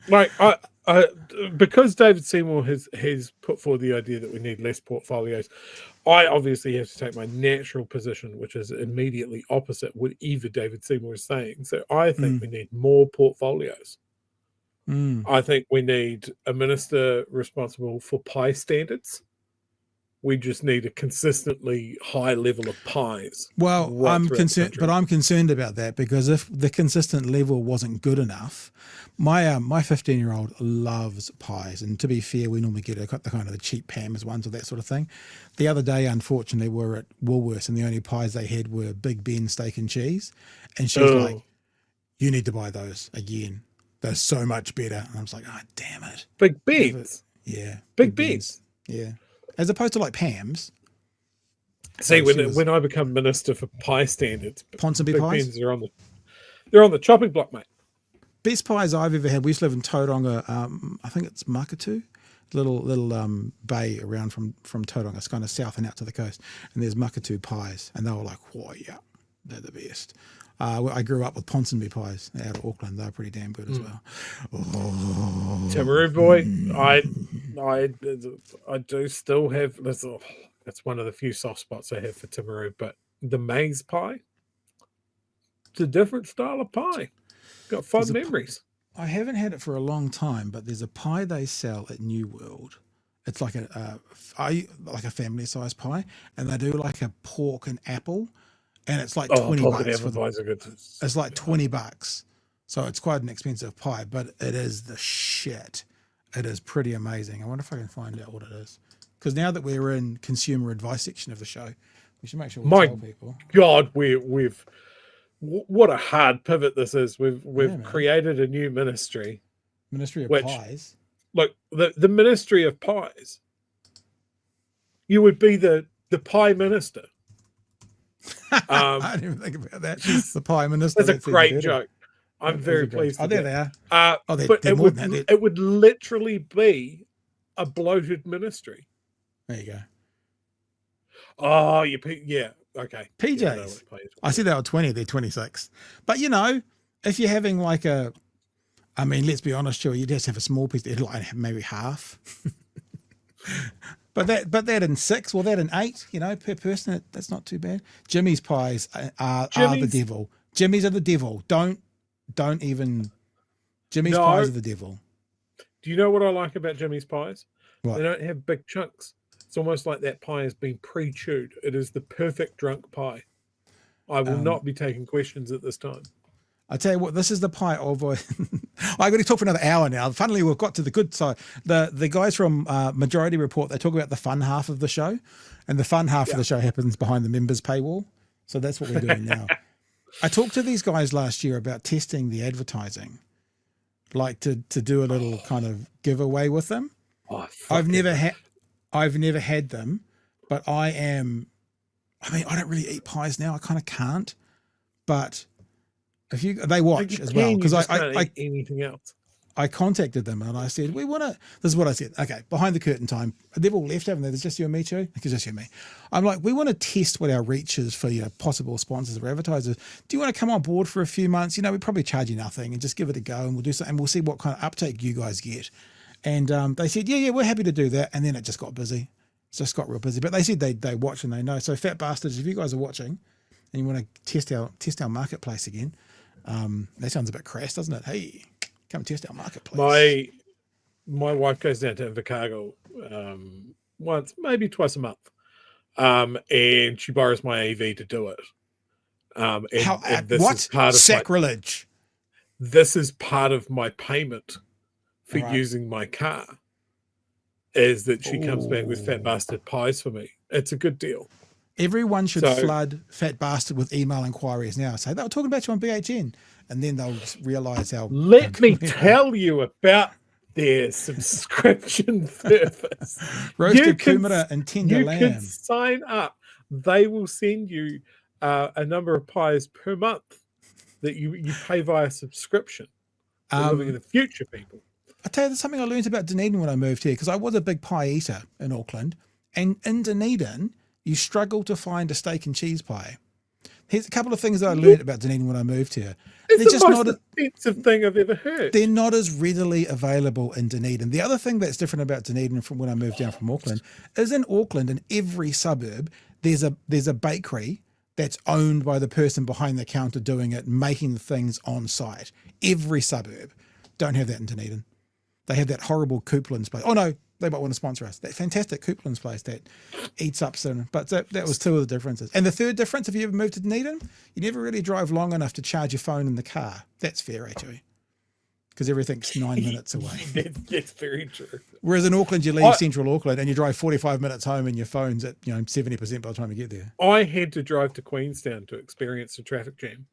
Like because David Seymour has put forward the idea that we need less portfolios, I obviously have to take my natural position, which is immediately opposite whatever David Seymour is saying. So I think we need more portfolios. I think we need a minister responsible for pie standards. We just need a consistently high level of pies. Well, right I'm throughout the concerned, country. but I'm concerned about that because if the consistent level wasn't good enough, my 15-year-old loves pies, and to be fair, we normally get the kind of the cheap Pam's ones or that sort of thing. The other day, unfortunately, we're at Woolworths, and the only pies they had were Big Ben steak and cheese, and she's like, "You need to buy those again. They're so much better." And I was like, "Oh, damn it, Big Ben's, yeah, Big Ben's, yeah." As opposed to like Pam's. See, when I become minister for pie standards, Ponsonby Big pies? Ben's are on the chopping block, mate. Best pies I've ever had. We used to live in Tauranga. I think it's Makatu, little bay around from Tauranga. It's kind of south and out to the coast. And there's Makatu pies, and they were like, "Whoa, yeah, they're the best." I grew up with Ponsonby pies out of Auckland. They're pretty damn good as well. Oh. Timaru boy, I do still have this. That's one of the few soft spots I have for Timaru, but the maize pie, it's a different style of pie. Got fond memories. I haven't had it for a long time, but there's a pie they sell at New World. It's like a family size pie, and they do like a pork and apple. And it's like $20 it's like $20. So it's quite an expensive pie, but it is the shit. It is pretty amazing. I wonder if I can find out what it is. Because now that we're in consumer advice section of the show, we should make sure we tell people. God, we've what a hard pivot this is. We've created a new ministry. Ministry of Pies. Look, the Ministry of Pies. You would be the pie minister. I didn't even think about that. The pie minister. That's a great joke. I'm very pleased. Oh, there they are. But it would literally be a bloated ministry. There you go. Oh, yeah, okay. PJs. I see they were 20. They're 26. But if you're having like let's be honest, sure, you just have a small piece. Like maybe half. But that in 6, well, that in 8, per person, that's not too bad. Jimmy's pies are the devil. Jimmy's are the devil. Don't even. Jimmy's pies are the devil. Do you know what I like about Jimmy's pies? What? They don't have big chunks. It's almost like that pie has been pre-chewed. It is the perfect drunk pie. I will not be taking questions at this time. I tell you what, this is the pie of. I got to talk for another hour now. Finally, we've got to the good side. The guys from Majority Report, they talk about the fun half of the show, and the fun half of the show happens behind the members' paywall. So that's what we're doing now. I talked to these guys last year about testing the advertising, like to do a little kind of giveaway with them. I've never had them, but I don't really eat pies now. I kind of can't, but. If they watch as well, because I anything else. I contacted them and I said, we want to, this is what I said. Okay. Behind the curtain time. They've all left, haven't they? There's just you and me, Chewie? It's just you and me. I'm like, we want to test what our reach is for, possible sponsors or advertisers. Do you want to come on board for a few months? We probably charge you nothing and just give it a go, and we'll do something. And we'll see what kind of uptake you guys get. And they said, yeah, we're happy to do that. And then it just got busy. It just got real busy, but they said they watch and they know. So fat bastards, if you guys are watching and you want to test our marketplace again, that sounds a bit crass, doesn't it? Hey, come test our marketplace. My wife goes down to Invercargill once, maybe twice a month, and she borrows my AV to do it. What? Sacrilege! This is part of my payment for using my car. Is that she comes back with fat bastard pies for me? It's a good deal. Everyone should flood Fat Bastard with email inquiries now. Say, they were talking about you on BHN. And then they'll realise how... Let me tell you about their subscription service. Roasted kumara and tender lamb. You can sign up. They will send you a number of pies per month that you pay via subscription. Living in the future, people. I tell you, there's something I learned about Dunedin when I moved here, because I was a big pie eater in Auckland. And in Dunedin... you struggle to find a steak and cheese pie. Here's a couple of things that I learned about Dunedin when I moved here. It's They're the just most not. expensive thing I've ever heard. They're not as readily available in Dunedin. The other thing that's different about Dunedin from when I moved down from Auckland is in Auckland, in every suburb, there's a bakery that's owned by the person behind the counter doing it, making the things on site. Every suburb. Don't have that in Dunedin. They have that horrible Coupland's place. Oh no, they might want to sponsor us. That fantastic Coupland's place that eats up cinnamon. But that was two of the differences. And the third difference, if you ever moved to Dunedin, you never really drive long enough to charge your phone in the car. That's fair, Chewie. Because everything's 9 minutes away. That's very true. Whereas in Auckland, you leave central Auckland and you drive 45 minutes home and your phone's at 70% by the time you get there. I had to drive to Queenstown to experience the traffic jam.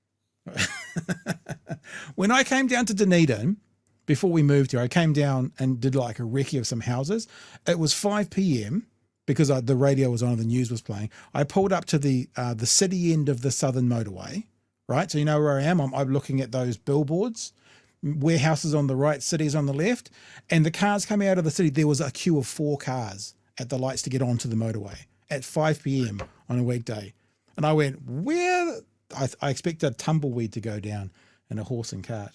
When I came down to Dunedin, before we moved here, I came down and did like a recce of some houses. It was 5 p.m. because the radio was on and the news was playing. I pulled up to the city end of the southern motorway, right? So you know where I am? I'm looking at those billboards, warehouses on the right, cities on the left, and the cars coming out of the city. There was a queue of 4 cars at the lights to get onto the motorway at 5 p.m. on a weekday. And I went, where? I expect a tumbleweed to go down and a horse and cart.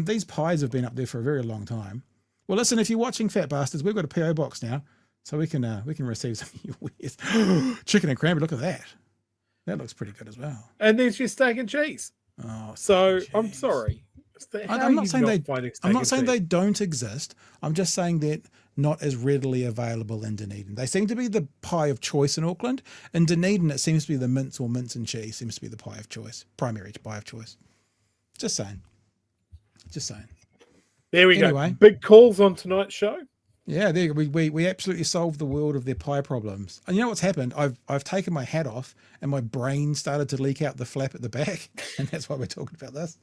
These pies have been up there for a very long time. Well, listen, if you're watching Fat Bastards, we've got a PO box now, so we can receive some of your wares. Chicken and cranberry, look at that. That looks pretty good as well. And there's your steak and cheese. Oh, so I'm sorry. I'm not saying they don't exist. I'm just saying they're not as readily available in Dunedin. They seem to be the pie of choice in Auckland. In Dunedin, it seems to be the mince or mince and cheese seems to be the pie of choice, primary pie of choice. Just saying. There we go. Big calls on tonight's show. Yeah, we absolutely solved the world of their pie problems. And you know what's happened? I've taken my hat off and my brain started to leak out the flap at the back, and that's why we're talking about this.